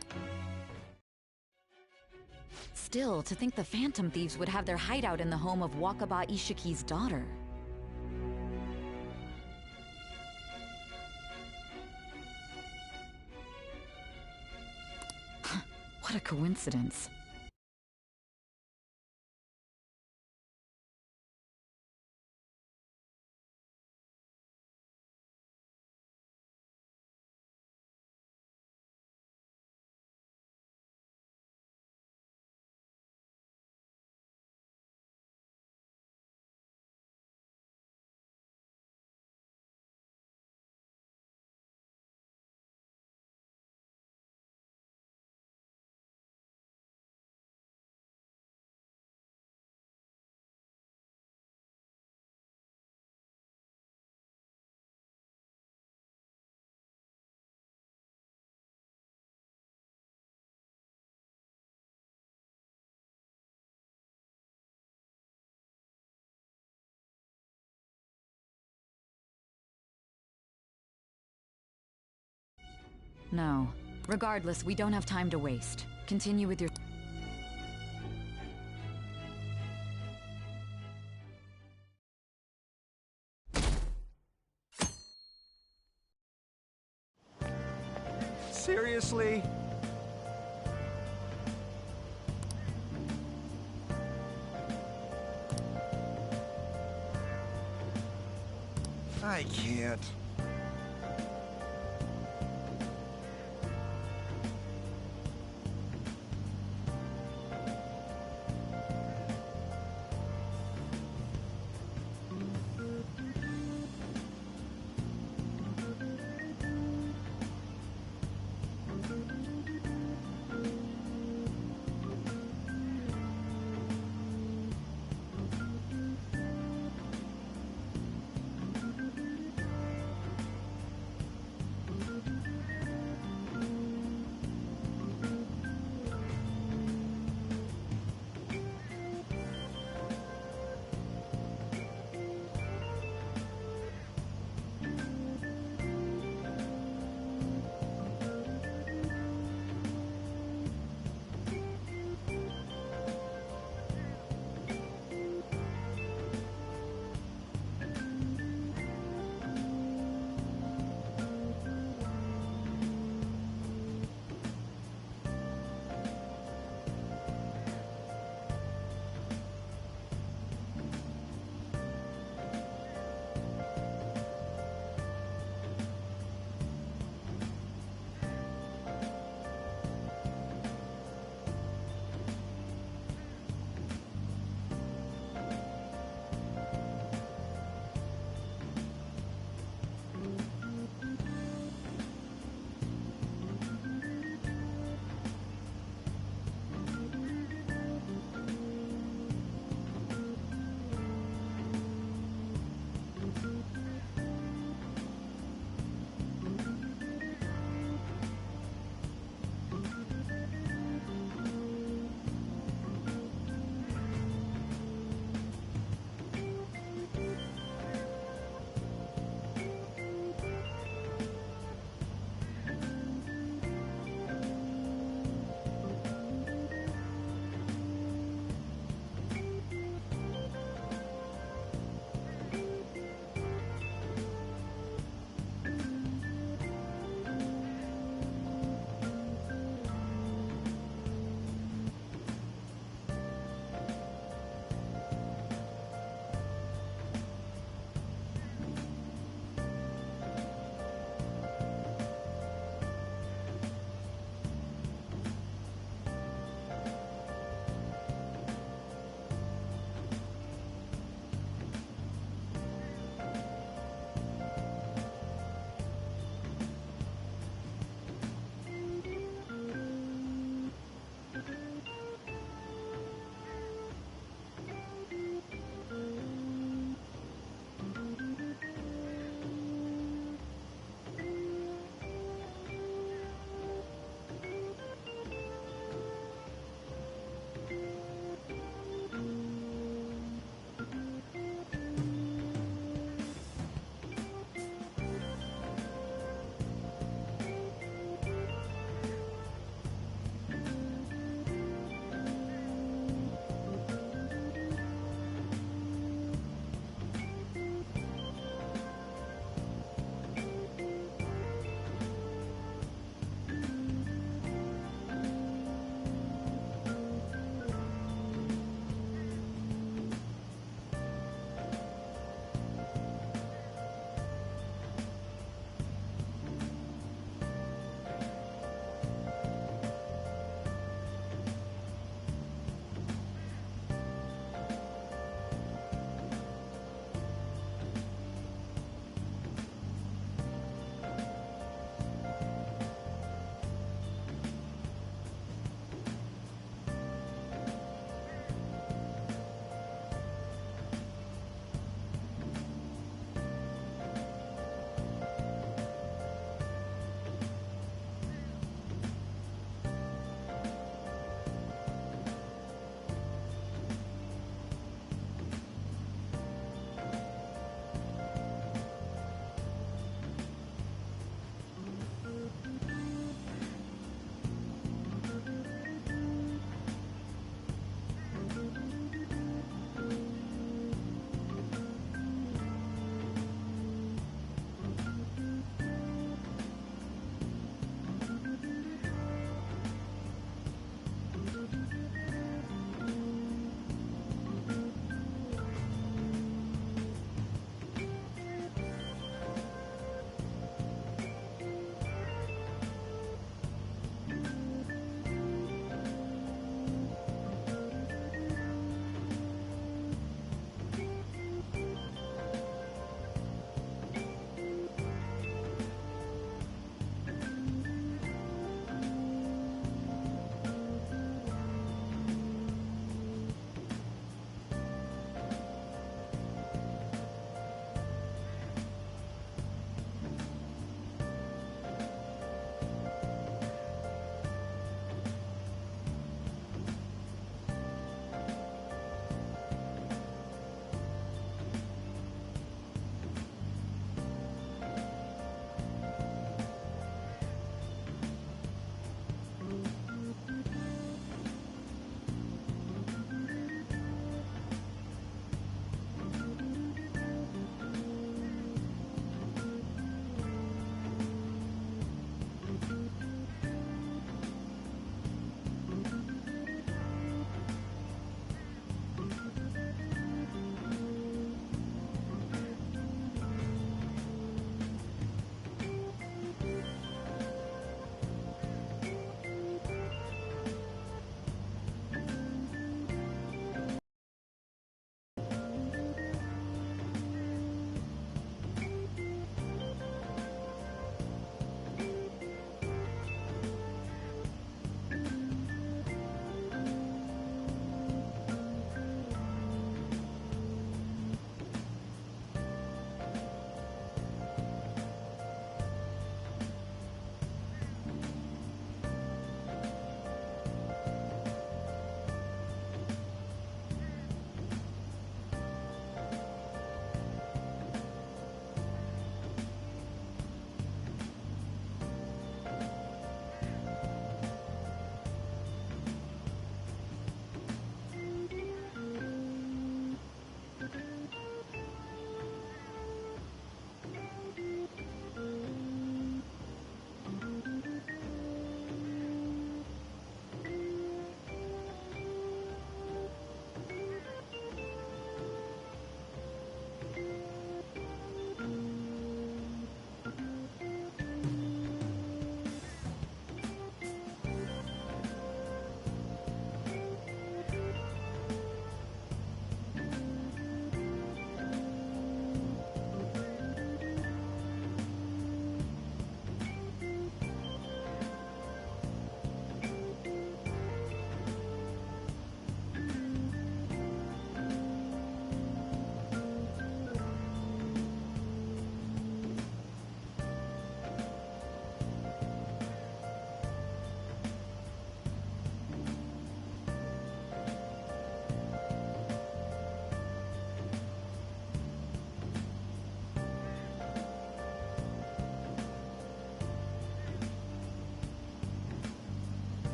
Still, to think the Phantom Thieves would have their hideout in the home of Wakaba Ishiki's daughter. What a coincidence. No. Regardless, we don't have time to waste. Continue with your... Seriously? I can't.